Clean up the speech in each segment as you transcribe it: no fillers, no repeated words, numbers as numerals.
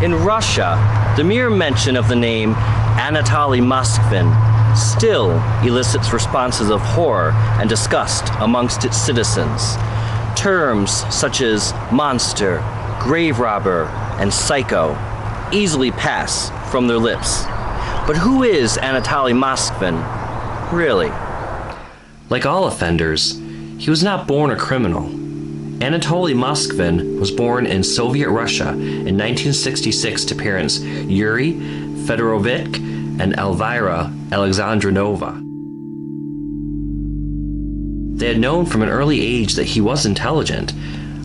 In Russia, the mere mention of the name Anatoly Moskvin still elicits responses of horror and disgust amongst its citizens. Terms such as monster, grave robber, and psycho easily pass from their lips. But who is Anatoly Moskvin, really? Like all offenders, he was not born a criminal. Anatoly Moskvin was born in Soviet Russia in 1966 to parents Yuri Fedorovich and Elvira Alexandrovna. They had known from an early age that he was intelligent,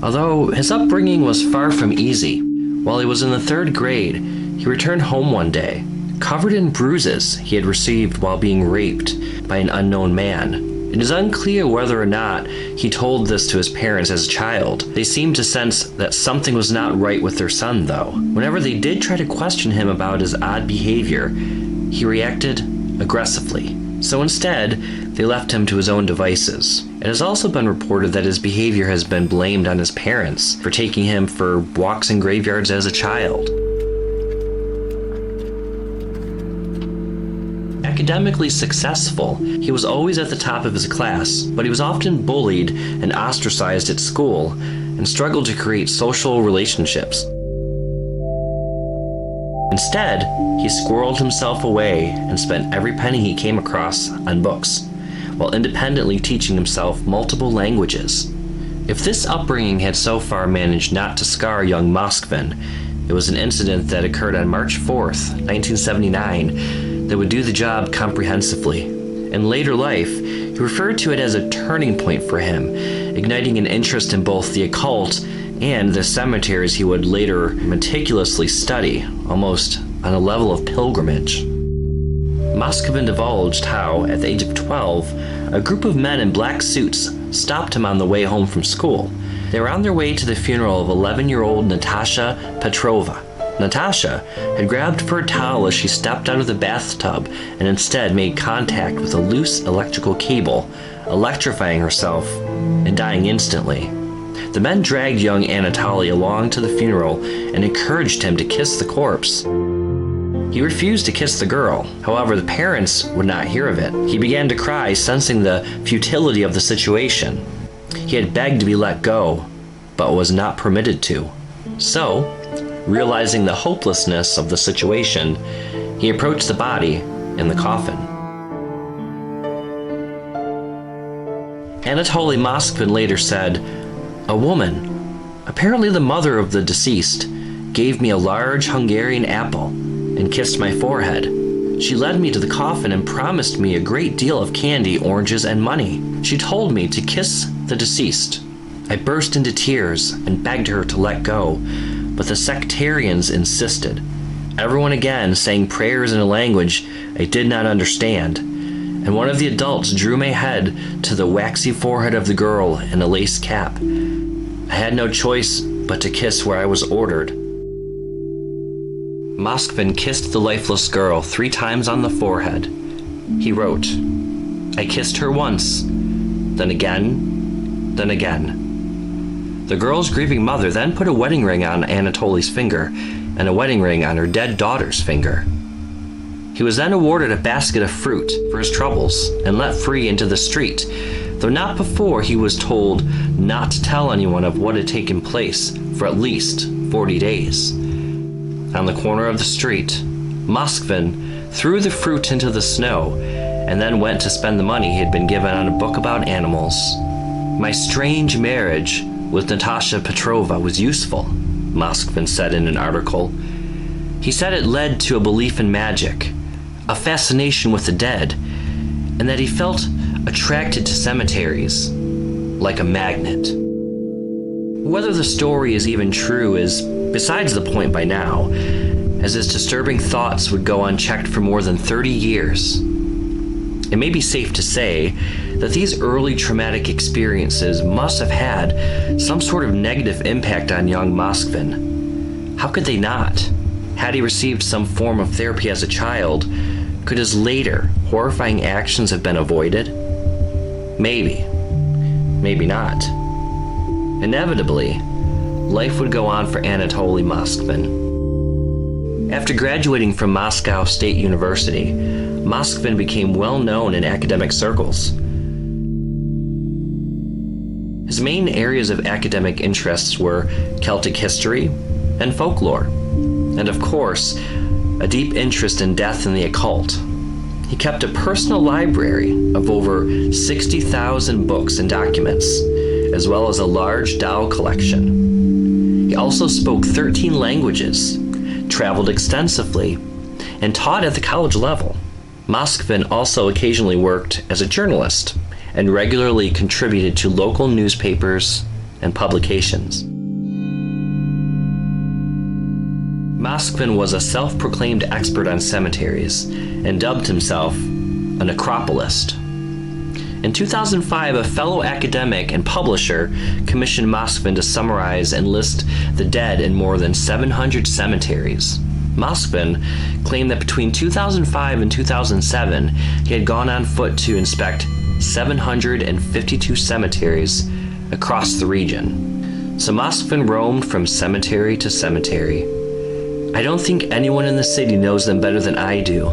although his upbringing was far from easy. While he was in the 3rd grade, he returned home one day, covered in bruises he had received while being raped by an unknown man. It is unclear whether or not he told this to his parents as a child. They seemed to sense that something was not right with their son, though. Whenever they did try to question him about his odd behavior, he reacted aggressively. So instead, they left him to his own devices. It has also been reported that his behavior has been blamed on his parents for taking him for walks in graveyards as a child. Academically successful, he was always at the top of his class, but he was often bullied and ostracized at school and struggled to create social relationships. Instead, he squirreled himself away and spent every penny he came across on books, while independently teaching himself multiple languages. If this upbringing had so far managed not to scar young Moskvin, it was an incident that occurred on March 4th, 1979, that would do the job comprehensively. In later life, he referred to it as a turning point for him, igniting an interest in both the occult and the cemeteries he would later meticulously study, almost on a level of pilgrimage. Moskvin divulged how, at the age of 12, a group of men in black suits stopped him on the way home from school. They were on their way to the funeral of 11-year-old Natasha Petrova. Natasha had grabbed for a towel as she stepped out of the bathtub and instead made contact with a loose electrical cable, electrifying herself and dying instantly. The men dragged young Anatoly along to the funeral and encouraged him to kiss the corpse. He refused to kiss the girl. However, the parents would not hear of it. He began to cry, sensing the futility of the situation. He had begged to be let go, but was not permitted to. So, realizing the hopelessness of the situation, he approached the body in the coffin. Anatoly Moskvin later said, "A woman, apparently the mother of the deceased, gave me a large Hungarian apple and kissed my forehead. She led me to the coffin and promised me a great deal of candy, oranges, and money. She told me to kiss the deceased. I burst into tears and begged her to let go, but the sectarians insisted, everyone again saying prayers in a language I did not understand, and one of the adults drew my head to the waxy forehead of the girl in a lace cap. I had no choice but to kiss where I was ordered." Moskvin kissed the lifeless girl 3 times on the forehead. He wrote, "I kissed her once, then again, then again." The girl's grieving mother then put a wedding ring on Anatoly's finger and a wedding ring on her dead daughter's finger. He was then awarded a basket of fruit for his troubles and let free into the street, though not before he was told not to tell anyone of what had taken place for at least 40 days. On the corner of the street, Moskvin threw the fruit into the snow and then went to spend the money he had been given on a book about animals. "My strange marriage with Natasha Petrova was useful," Moskvin said in an article. He said it led to a belief in magic, a fascination with the dead, and that he felt attracted to cemeteries like a magnet. Whether the story is even true is besides the point by now, as his disturbing thoughts would go unchecked for more than 30 years. It may be safe to say that these early traumatic experiences must have had some sort of negative impact on young Moskvin. How could they not? Had he received some form of therapy as a child, could his later horrifying actions have been avoided? Maybe. Maybe not. Inevitably, life would go on for Anatoly Moskvin. After graduating from Moscow State University, Moskvin became well known in academic circles. His main areas of academic interests were Celtic history and folklore, and of course, a deep interest in death and the occult. He kept a personal library of over 60,000 books and documents, as well as a large doll collection. He also spoke 13 languages, traveled extensively, and taught at the college level. Moskvin also occasionally worked as a journalist and regularly contributed to local newspapers and publications. Moskvin was a self-proclaimed expert on cemeteries and dubbed himself a necropolist. In 2005, a fellow academic and publisher commissioned Moskvin to summarize and list the dead in more than 700 cemeteries. Moskvin claimed that between 2005 and 2007, he had gone on foot to inspect 752 cemeteries across the region. So Moskvin roamed from cemetery to cemetery. "I don't think anyone in the city knows them better than I do,"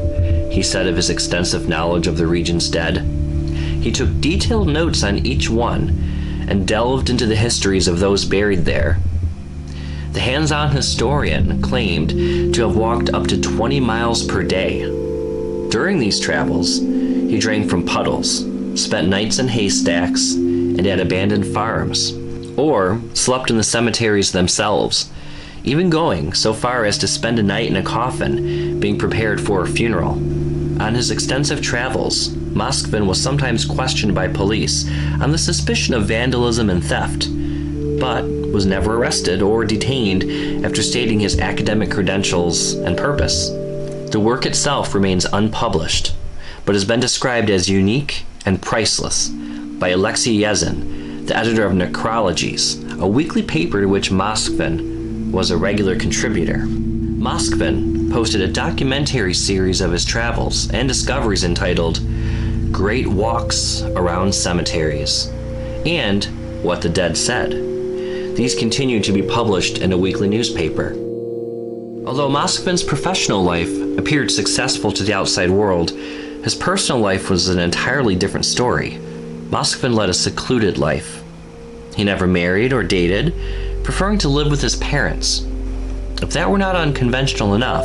he said of his extensive knowledge of the region's dead. He took detailed notes on each one and delved into the histories of those buried there. The hands-on historian claimed to have walked up to 20 miles per day. During these travels, he drank from puddles, spent nights in haystacks and at abandoned farms, or slept in the cemeteries themselves, even going so far as to spend a night in a coffin being prepared for a funeral. On his extensive travels, Moskvin was sometimes questioned by police on the suspicion of vandalism and theft, but was never arrested or detained after stating his academic credentials and purpose. The work itself remains unpublished, but has been described as unique and priceless by Alexei Yezin, the editor of Necrologies, a weekly paper to which Moskvin was a regular contributor. Moskvin posted a documentary series of his travels and discoveries entitled Great Walks Around Cemeteries and What the Dead Said. These continue to be published in a weekly newspaper. Although Moskvin's professional life appeared successful to the outside world, his personal life was an entirely different story. Moskvin led a secluded life. He never married or dated, preferring to live with his parents. If that were not unconventional enough,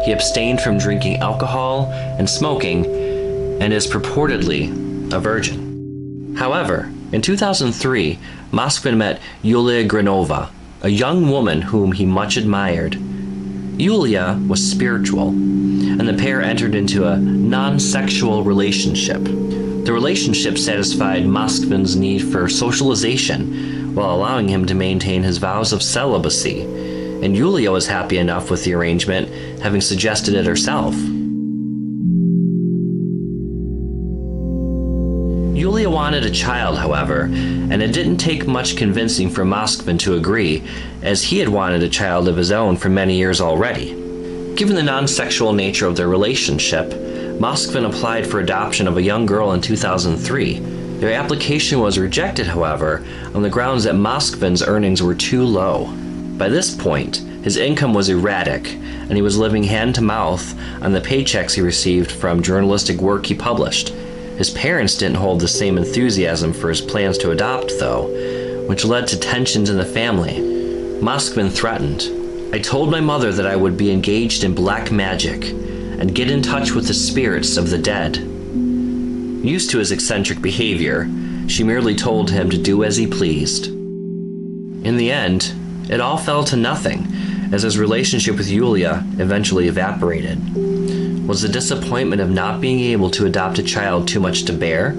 he abstained from drinking alcohol and smoking, and is purportedly a virgin. However, in 2003, Moskvin met Yulia Granova, a young woman whom he much admired. Yulia was spiritual, and the pair entered into a non-sexual relationship. The relationship satisfied Moskvin's need for socialization while allowing him to maintain his vows of celibacy, and Yulia was happy enough with the arrangement, having suggested it herself. Yulia wanted a child, however, and it didn't take much convincing for Moskvin to agree, as he had wanted a child of his own for many years already. Given the non-sexual nature of their relationship, Moskvin applied for adoption of a young girl in 2003. Their application was rejected, however, on the grounds that Moskvin's earnings were too low. By this point, his income was erratic, and he was living hand-to-mouth on the paychecks he received from journalistic work he published. His parents didn't hold the same enthusiasm for his plans to adopt, though, which led to tensions in the family. Moskvin threatened, "I told my mother that I would be engaged in black magic and get in touch with the spirits of the dead." Used to his eccentric behavior, she merely told him to do as he pleased. In the end, it all fell to nothing, as his relationship with Yulia eventually evaporated. Was the disappointment of not being able to adopt a child too much to bear?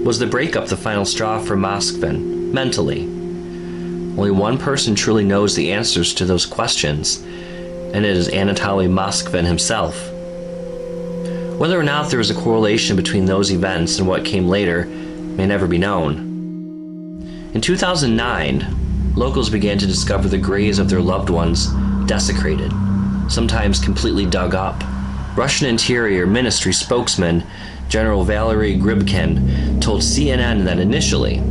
Was the breakup the final straw for Moskvin, mentally? Only one person truly knows the answers to those questions, and it is Anatoly Moskvin himself. Whether or not there is a correlation between those events and what came later may never be known. In 2009, locals began to discover the graves of their loved ones desecrated, sometimes completely dug up. Russian Interior Ministry spokesman General Valery Grybkin told CNN that initially,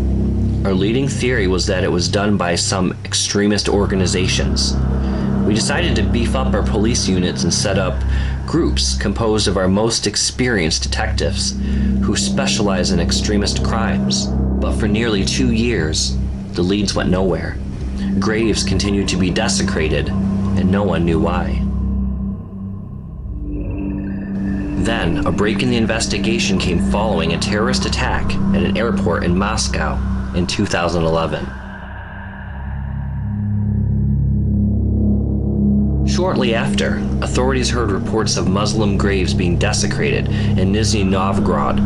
"Our leading theory was that it was done by some extremist organizations. We decided to beef up our police units and set up groups composed of our most experienced detectives who specialize in extremist crimes. But for nearly 2 years, the leads went nowhere. Graves continued to be desecrated, and no one knew why. Then, a break in the investigation came following a terrorist attack at an airport in Moscow in 2011. Shortly after, authorities heard reports of Muslim graves being desecrated in Nizhny Novgorod.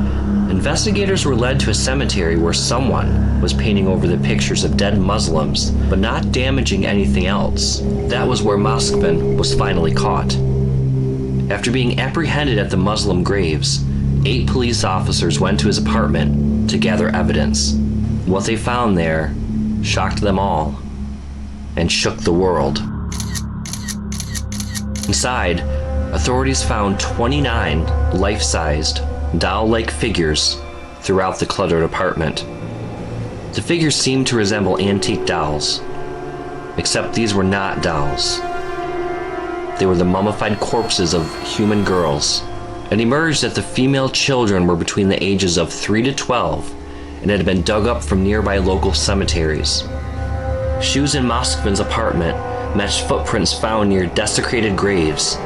Investigators were led to a cemetery where someone was painting over the pictures of dead Muslims, but not damaging anything else. That was where Moskvin was finally caught. After being apprehended at the Muslim graves, 8 police officers went to his apartment to gather evidence. What they found there shocked them all and shook the world. Inside, authorities found 29 life-sized, doll-like figures throughout the cluttered apartment. The figures seemed to resemble antique dolls, except these were not dolls. They were the mummified corpses of human girls. It emerged that the female children were between the ages of 3 to 12 and had been dug up from nearby local cemeteries. Shoes in Moskvin's apartment matched footprints found near desecrated graves,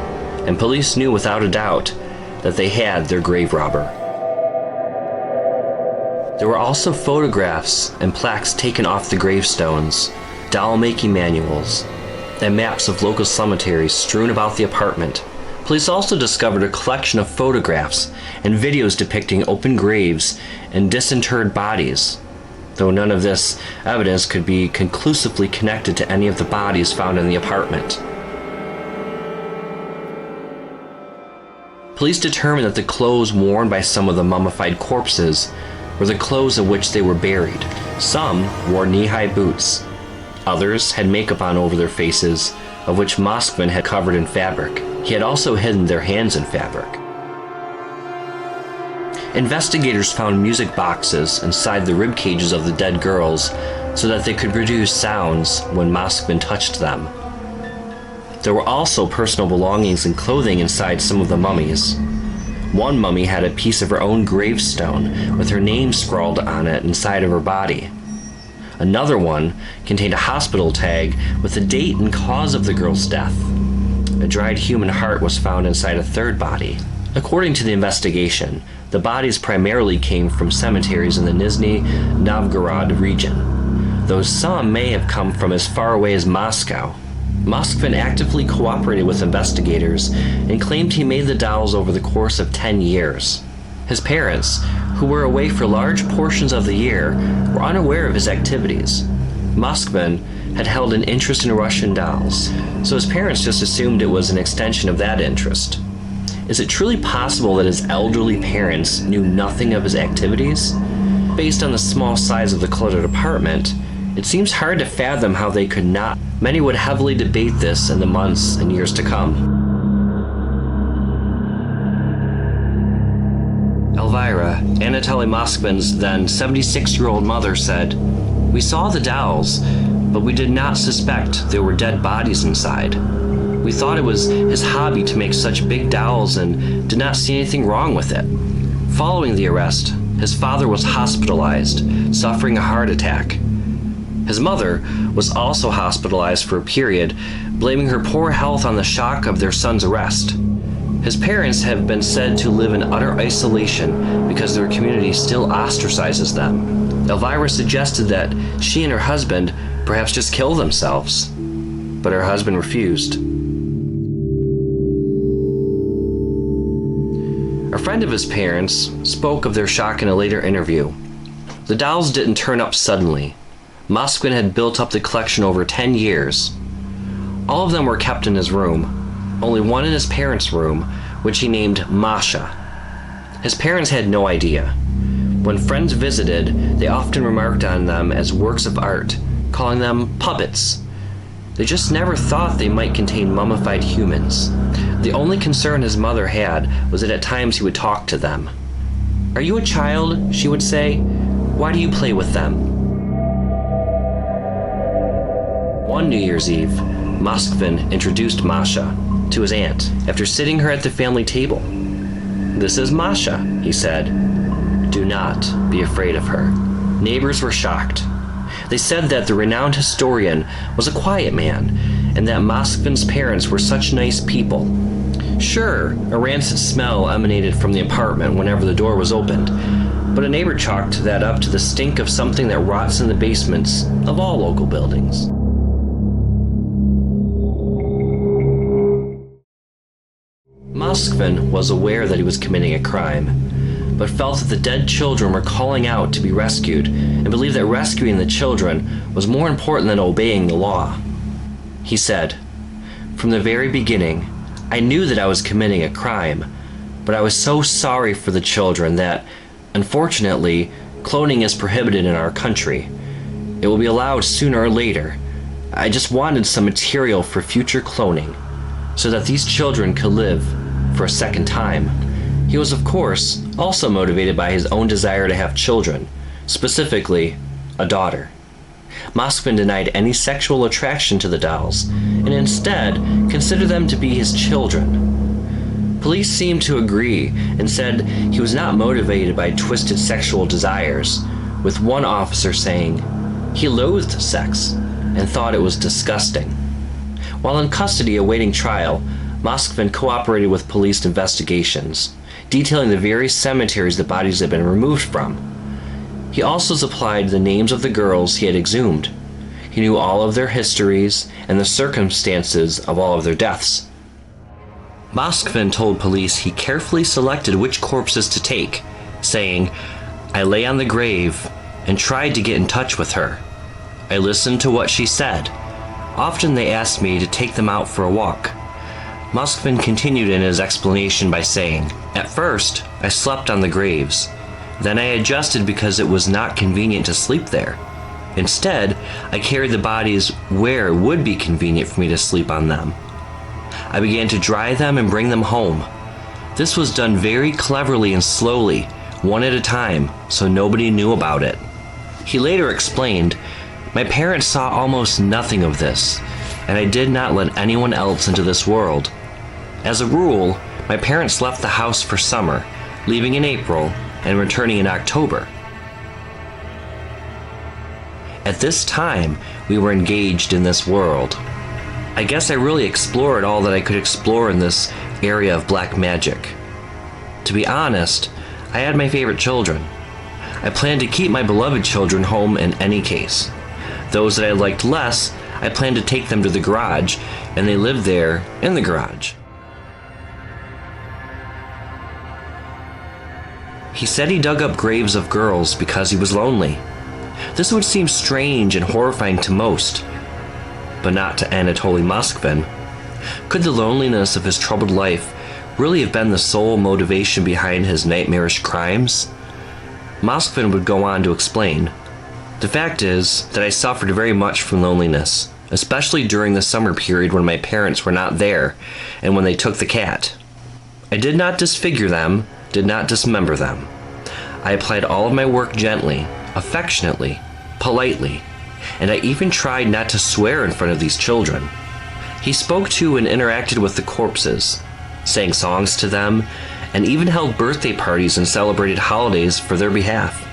and police knew without a doubt that they had their grave robber. There were also photographs and plaques taken off the gravestones, doll-making manuals, and maps of local cemeteries strewn about the apartment. Police also discovered a collection of photographs and videos depicting open graves and disinterred bodies, though none of this evidence could be conclusively connected to any of the bodies found in the apartment. Police determined that the clothes worn by some of the mummified corpses were the clothes in which they were buried. Some wore knee-high boots. Others had makeup on over their faces, of which Moskvin had covered in fabric. He had also hidden their hands in fabric. Investigators found music boxes inside the rib cages of the dead girls so that they could produce sounds when Moskvin touched them. There were also personal belongings and clothing inside some of the mummies. One mummy had a piece of her own gravestone with her name scrawled on it inside of her body. Another one contained a hospital tag with the date and cause of the girl's death. A dried human heart was found inside a third body. According to the investigation, the bodies primarily came from cemeteries in the Nizhny Novgorod region, though some may have come from as far away as Moscow. Moskvin actively cooperated with investigators and claimed he made the dolls over the course of 10 years. His parents, who were away for large portions of the year, were unaware of his activities. Moskvin had held an interest in Russian dolls, so his parents just assumed it was an extension of that interest. Is it truly possible that his elderly parents knew nothing of his activities? Based on the small size of the cluttered apartment, it seems hard to fathom how they could not. Many would heavily debate this in the months and years to come. Elvira, Anatoly Moskvin's then 76-year-old mother, said, "We saw the dolls, but we did not suspect there were dead bodies inside. We thought it was his hobby to make such big dolls and did not see anything wrong with it." Following the arrest, his father was hospitalized, suffering a heart attack. His mother was also hospitalized for a period, blaming her poor health on the shock of their son's arrest. His parents have been said to live in utter isolation because their community still ostracizes them. Elvira suggested that she and her husband perhaps just kill themselves, but her husband refused. A friend of his parents spoke of their shock in a later interview. The dolls didn't turn up suddenly. Moskvin had built up the collection over 10 years. All of them were kept in his room, only one in his parents' room, which he named Masha. His parents had no idea. When friends visited, they often remarked on them as works of art, calling them puppets. They just never thought they might contain mummified humans. The only concern his mother had was that at times he would talk to them. "Are you a child?" she would say. "Why do you play with them?" One New Year's Eve, Moskvin introduced Masha to his aunt after sitting her at the family table. "This is Masha," he said. "Do not be afraid of her." Neighbors were shocked. They said that the renowned historian was a quiet man, and that Moskvin's parents were such nice people. Sure, a rancid smell emanated from the apartment whenever the door was opened, but a neighbor chalked that up to the stink of something that rots in the basements of all local buildings. Moskvin was aware that he was committing a crime, but felt that the dead children were calling out to be rescued, and believed that rescuing the children was more important than obeying the law. He said, "From the very beginning, I knew that I was committing a crime, but I was so sorry for the children that, unfortunately, cloning is prohibited in our country. It will be allowed sooner or later. I just wanted some material for future cloning, so that these children could live for a second time." He was, of course, also motivated by his own desire to have children, specifically a daughter. Moskvin denied any sexual attraction to the dolls, and instead considered them to be his children. Police seemed to agree and said he was not motivated by twisted sexual desires, with one officer saying he loathed sex and thought it was disgusting. While in custody awaiting trial, Moskvin cooperated with police investigations, detailing the various cemeteries the bodies had been removed from. He also supplied the names of the girls he had exhumed. He knew all of their histories and the circumstances of all of their deaths. Moskvin told police he carefully selected which corpses to take, saying, "I lay on the grave and tried to get in touch with her. I listened to what she said. Often they asked me to take them out for a walk." Moskvin continued in his explanation by saying, "At first, I slept on the graves. Then I adjusted because it was not convenient to sleep there. Instead, I carried the bodies where it would be convenient for me to sleep on them. I began to dry them and bring them home. This was done very cleverly and slowly, one at a time, so nobody knew about it." He later explained, "My parents saw almost nothing of this, and I did not let anyone else into this world. As a rule, my parents left the house for summer, leaving in April and returning in October. At this time, we were engaged in this world. I guess I really explored all that I could explore in this area of black magic. To be honest, I had my favorite children. I planned to keep my beloved children home in any case. Those that I liked less, I planned to take them to the garage, and they lived there in the garage." He said he dug up graves of girls because he was lonely. This would seem strange and horrifying to most, but not to Anatoly Moskvin. Could the loneliness of his troubled life really have been the sole motivation behind his nightmarish crimes? Moskvin would go on to explain, "The fact is that I suffered very much from loneliness, especially during the summer period when my parents were not there and when they took the cat. I did not disfigure them, did not dismember them. I applied all of my work gently, affectionately, politely, and I even tried not to swear in front of these children." He spoke to and interacted with the corpses, sang songs to them, and even held birthday parties and celebrated holidays for their behalf.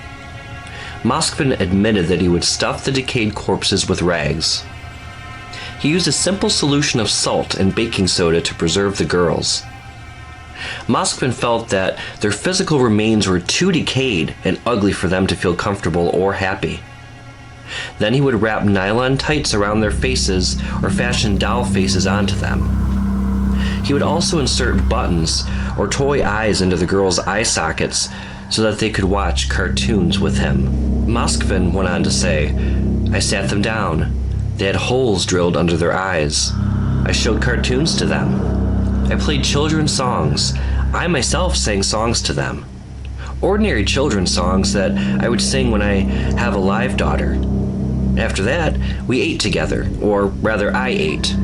Moskvin admitted that he would stuff the decayed corpses with rags. He used a simple solution of salt and baking soda to preserve the girls. Moskvin felt that their physical remains were too decayed and ugly for them to feel comfortable or happy. Then he would wrap nylon tights around their faces or fashion doll faces onto them. He would also insert buttons or toy eyes into the girls' eye sockets so that they could watch cartoons with him. Moskvin went on to say, "I sat them down. They had holes drilled under their eyes. I showed cartoons to them. I played children's songs. I myself sang songs to them. Ordinary children's songs that I would sing when I have a live daughter. After that, we ate together, or rather I ate.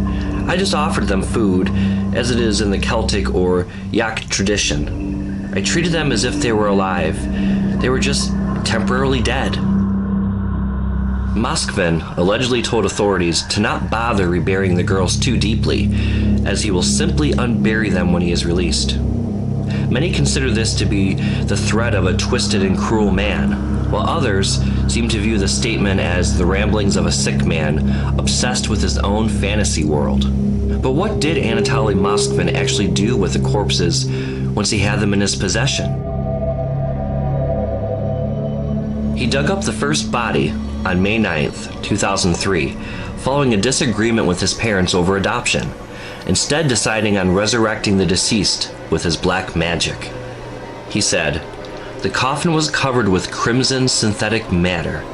I just offered them food, as it is in the Celtic or Yak tradition. I treated them as if they were alive. They were just temporarily dead." Moskvin allegedly told authorities to not bother reburying the girls too deeply, as he will simply unbury them when he is released. Many consider this to be the threat of a twisted and cruel man, while others seem to view the statement as the ramblings of a sick man obsessed with his own fantasy world. But what did Anatoly Moskvin actually do with the corpses once he had them in his possession? He dug up the first body on May 9th, 2003, following a disagreement with his parents over adoption, instead deciding on resurrecting the deceased with his black magic. He said, "The coffin was covered with crimson synthetic matter.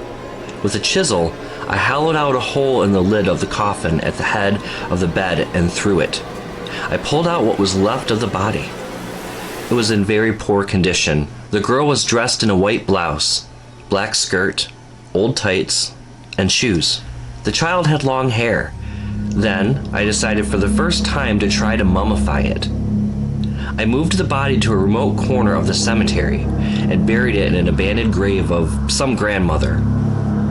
With a chisel, I hollowed out a hole in the lid of the coffin at the head of the bed and through it. I pulled out what was left of the body. It was in very poor condition. The girl was dressed in a white blouse, black skirt, old tights, and shoes. The child had long hair. Then I decided for the first time to try to mummify it. I moved the body to a remote corner of the cemetery and buried it in an abandoned grave of some grandmother."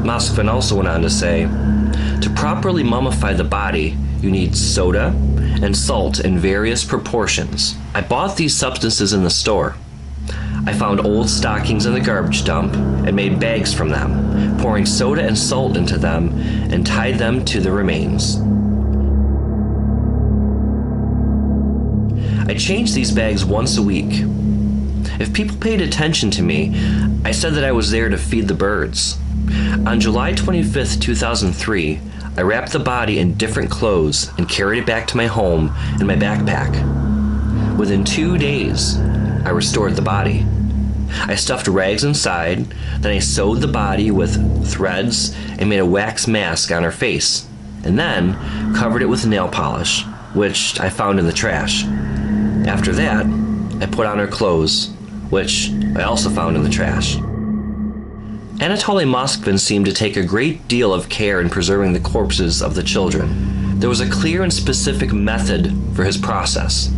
Moskvin also went on to say, "To properly mummify the body, you need soda and salt in various proportions. I bought these substances in the store. I found old stockings in the garbage dump and made bags from them, pouring soda and salt into them and tied them to the remains. I changed these bags once a week. If people paid attention to me, I said that I was there to feed the birds. On July 25th, 2003, I wrapped the body in different clothes and carried it back to my home in my backpack. Within 2 days, I restored the body. I stuffed rags inside, then I sewed the body with threads and made a wax mask on her face, and then covered it with nail polish, which I found in the trash. After that, I put on her clothes, which I also found in the trash." Anatoly Moskvin seemed to take a great deal of care in preserving the corpses of the children. There was a clear and specific method for his process.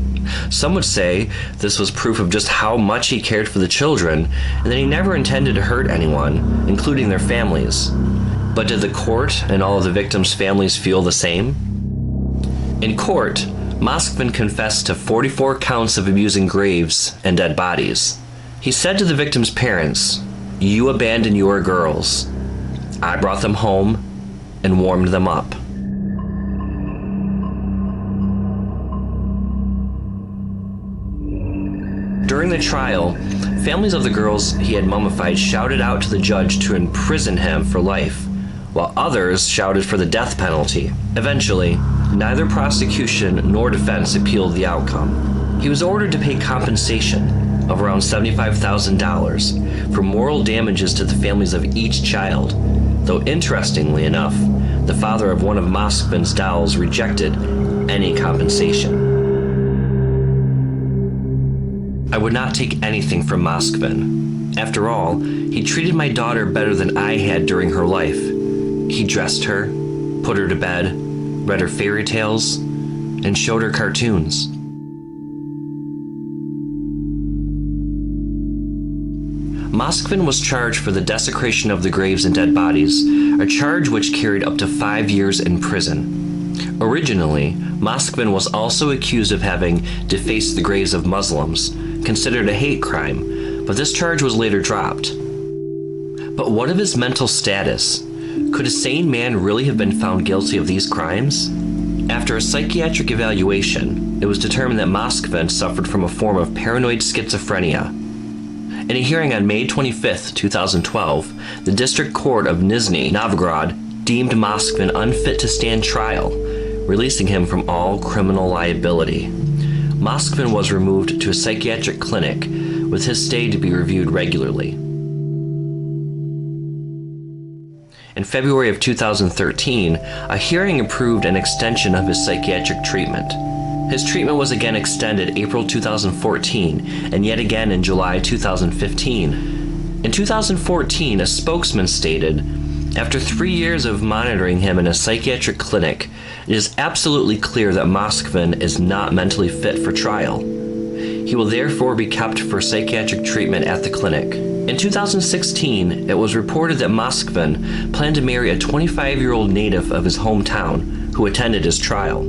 Some would say this was proof of just how much he cared for the children and that he never intended to hurt anyone, including their families. But did the court and all of the victims' families feel the same? In court, Moskvin confessed to 44 counts of abusing graves and dead bodies. He said to the victims' parents, "You abandoned your girls. I brought them home and warmed them up." During the trial, families of the girls he had mummified shouted out to the judge to imprison him for life, while others shouted for the death penalty. Eventually, neither prosecution nor defense appealed the outcome. He was ordered to pay compensation of around $75,000 for moral damages to the families of each child, though interestingly enough, the father of one of Moskvin's dolls rejected any compensation. I would not take anything from Moskvin. After all, he treated my daughter better than I had during her life. He dressed her, put her to bed, read her fairy tales, and showed her cartoons. Moskvin was charged for the desecration of the graves and dead bodies, a charge which carried up to 5 years in prison. Originally, Moskvin was also accused of having defaced the graves of Muslims, considered a hate crime, but this charge was later dropped. But what of his mental status? Could a sane man really have been found guilty of these crimes? After a psychiatric evaluation, it was determined that Moskvin suffered from a form of paranoid schizophrenia. In a hearing on May 25, 2012, the District Court of Nizhny Novgorod deemed Moskvin unfit to stand trial, releasing him from all criminal liability. Moskvin was removed to a psychiatric clinic, with his stay to be reviewed regularly. In February of 2013, a hearing approved an extension of his psychiatric treatment. His treatment was again extended April 2014, and yet again in July 2015. In 2014, a spokesman stated, "After 3 years of monitoring him in a psychiatric clinic, it is absolutely clear that Moskvin is not mentally fit for trial. He will therefore be kept for psychiatric treatment at the clinic. In 2016, it was reported that Moskvin planned to marry a 25-year-old native of his hometown who attended his trial.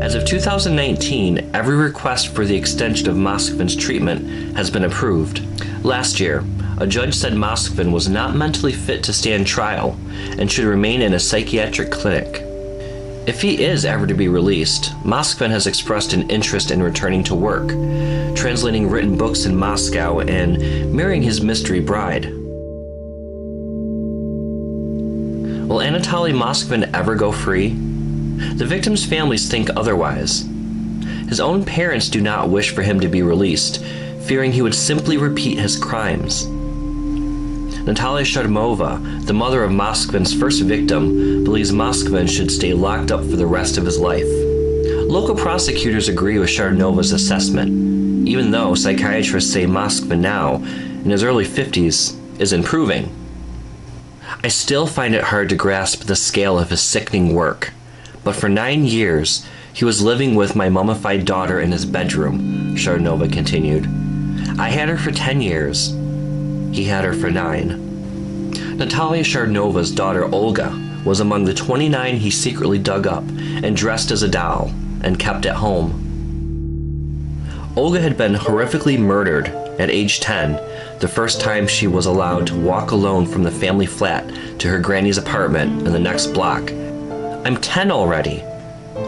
As of 2019, every request for the extension of Moskvin's treatment has been approved. Last year, a judge said Moskvin was not mentally fit to stand trial and should remain in a psychiatric clinic. If he is ever to be released, Moskvin has expressed an interest in returning to work, translating written books in Moscow and marrying his mystery bride. Will Anatoly Moskvin ever go free? The victim's families think otherwise. His own parents do not wish for him to be released, fearing he would simply repeat his crimes. Natalia Sharmova, the mother of Moskvin's first victim, believes Moskvin should stay locked up for the rest of his life. Local prosecutors agree with Sharmova's assessment, even though psychiatrists say Moskvin now, in his early 50s, is improving. I still find it hard to grasp the scale of his sickening work, but for 9 years, he was living with my mummified daughter in his bedroom, Sharmova continued. I had her for 10 years. He had her for 9. Natalia Sharmova's daughter Olga was among the 29 he secretly dug up and dressed as a doll and kept at home. Olga had been horrifically murdered at age 10, the first time she was allowed to walk alone from the family flat to her granny's apartment in the next block. I'm 10 already.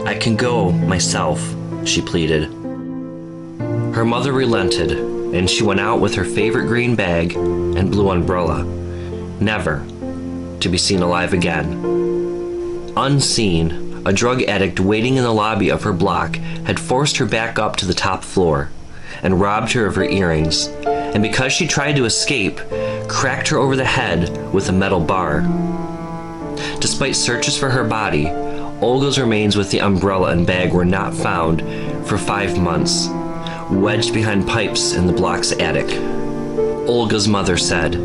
I can go myself, she pleaded. Her mother relented, and she went out with her favorite green bag and blue umbrella, never to be seen alive again. Unseen, a drug addict waiting in the lobby of her block had forced her back up to the top floor and robbed her of her earrings, and because she tried to escape, cracked her over the head with a metal bar. Despite searches for her body, Olga's remains with the umbrella and bag were not found for 5 months, wedged behind pipes in the block's attic. Olga's mother said,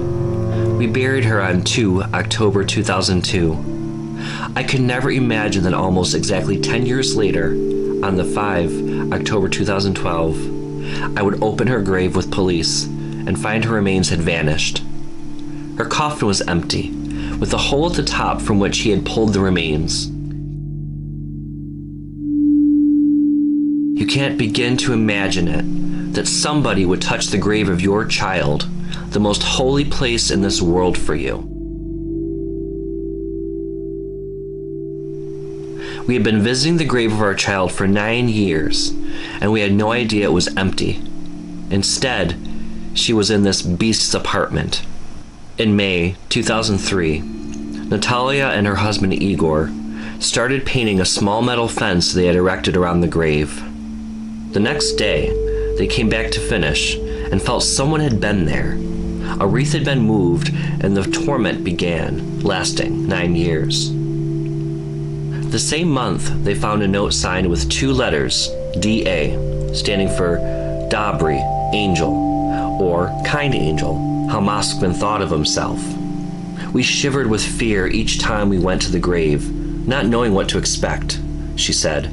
"We buried her on 2 October 2002. I could never imagine that almost exactly 10 years later, on the 5 October 2012, I would open her grave with police and find her remains had vanished. Her coffin was empty, with a hole at the top from which he had pulled the remains. You can't begin to imagine it, that somebody would touch the grave of your child, the most holy place in this world for you." We had been visiting the grave of our child for 9 years, and we had no idea it was empty. Instead, she was in this beast's apartment. In May 2003, Natalia and her husband Igor started painting a small metal fence they had erected around the grave. The next day, they came back to finish and felt someone had been there. A wreath had been moved, and the torment began, lasting 9 years. The same month, they found a note signed with 2 letters, D.A., standing for Dobry, Angel, or Kind Angel, how Moskvin thought of himself. We shivered with fear each time we went to the grave, not knowing what to expect, she said.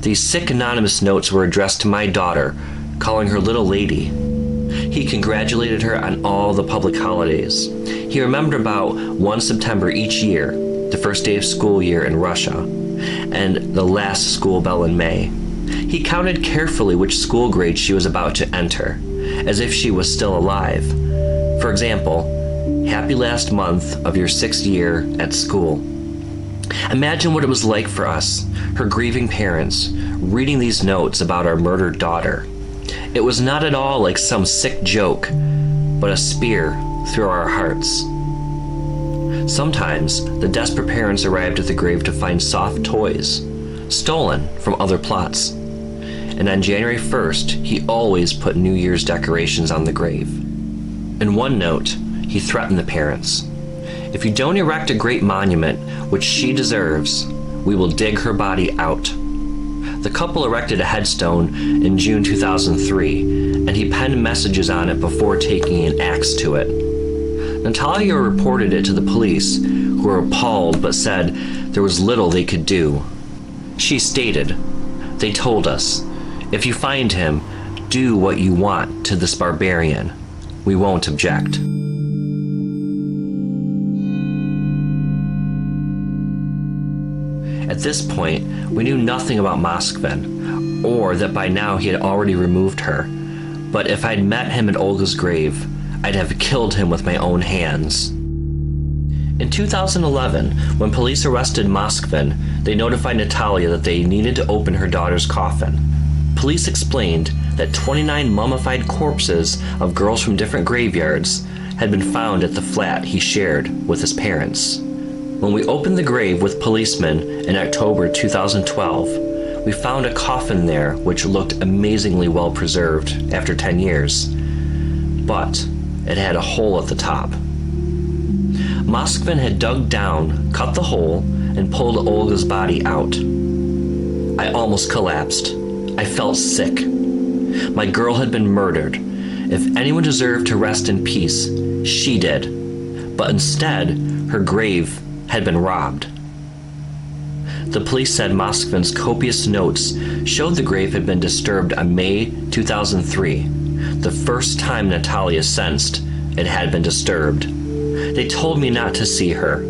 These sick anonymous notes were addressed to my daughter, calling her little lady. He congratulated her on all the public holidays. He remembered about 1 September each year, the first day of school year in Russia, and the last school bell in May. He counted carefully which school grade she was about to enter, as if she was still alive. For example, happy last month of your 6th year at school. Imagine what it was like for us, her grieving parents, reading these notes about our murdered daughter. It was not at all like some sick joke, but a spear through our hearts. Sometimes, the desperate parents arrived at the grave to find soft toys, stolen from other plots. And on January 1st, he always put New Year's decorations on the grave. In one note, he threatened the parents. If you don't erect a great monument, which she deserves, we will dig her body out. The couple erected a headstone in June 2003, and he penned messages on it before taking an axe to it. Natalia reported it to the police, who were appalled but said there was little they could do. She stated, "They told us, if you find him, Do what you want to this barbarian. We won't object. At this point, we knew nothing about Moskvin, or that by now he had already removed her. But if I'd met him at Olga's grave, I'd have killed him with my own hands. In 2011, when police arrested Moskvin, they notified Natalia that they needed to open her daughter's coffin. Police explained that 29 mummified corpses of girls from different graveyards had been found at the flat he shared with his parents. When we opened the grave with policemen in October 2012, we found a coffin there which looked amazingly well preserved after 10 years, but it had a hole at the top. Moskvin had dug down, cut the hole, and pulled Olga's body out. I almost collapsed. I felt sick. My girl had been murdered. If anyone deserved to rest in peace, she did. But instead, her grave had been robbed. The police said Moskvin's copious notes showed the grave had been disturbed on May 2003, the first time Natalia sensed it had been disturbed. They told me not to see her.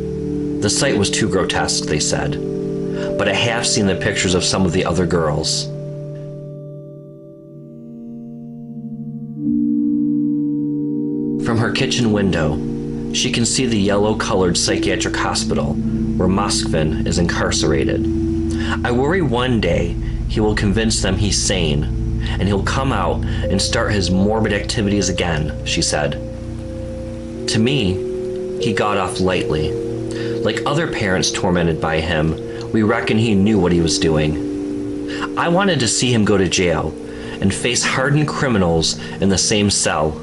The sight was too grotesque, they said. But I have seen the pictures of some of the other girls. From her kitchen window, she can see the yellow-colored psychiatric hospital where Moskvin is incarcerated. I worry one day he will convince them he's sane, and he'll come out and start his morbid activities again, she said. To me, he got off lightly. Like other parents tormented by him, we reckon he knew what he was doing. I wanted to see him go to jail and face hardened criminals in the same cell.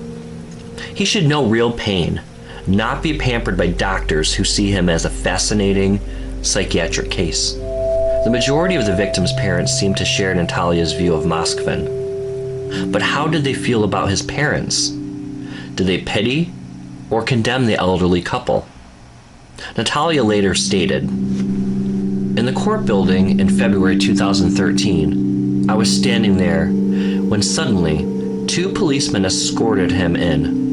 He should know real pain, not be pampered by doctors who see him as a fascinating psychiatric case. The majority of the victims' parents seemed to share Natalia's view of Moskvin. But how did they feel about his parents? Did they pity or condemn the elderly couple? Natalia later stated, "In the court building in February 2013, I was standing there when suddenly 2 policemen escorted him in.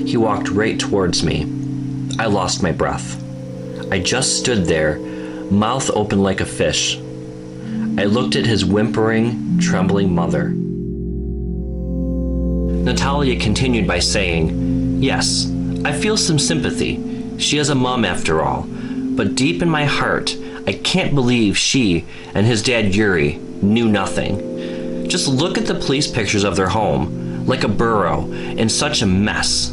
He walked right towards me. I lost my breath. I just stood there, mouth open like a fish. I looked at his whimpering, trembling mother." Natalia continued by saying, "Yes, I feel some sympathy. She has a mom after all. But deep in my heart, I can't believe she and his dad Yuri knew nothing. Just look at the police pictures of their home, like a burrow, in such a mess.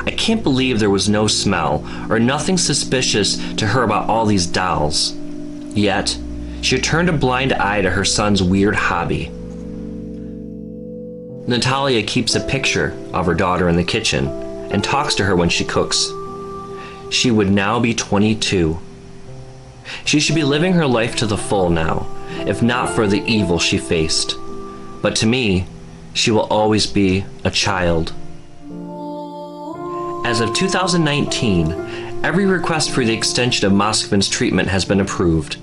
I can't believe there was no smell or nothing suspicious to her about all these dolls. Yet, she turned a blind eye to her son's weird hobby." Natalia keeps a picture of her daughter in the kitchen and talks to her when she cooks. She would now be 22. She should be living her life to the full now, if not for the evil she faced. But to me, she will always be a child. As of 2019, every request for the extension of Moskvin's treatment has been approved.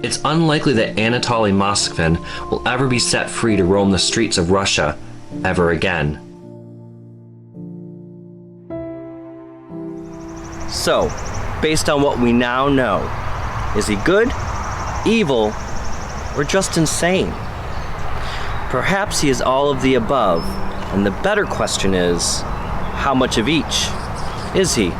It's unlikely that Anatoly Moskvin will ever be set free to roam the streets of Russia ever again. So, based on what we now know, is he good, evil, or just insane? Perhaps he is all of the above, and the better question is, how much of each is he?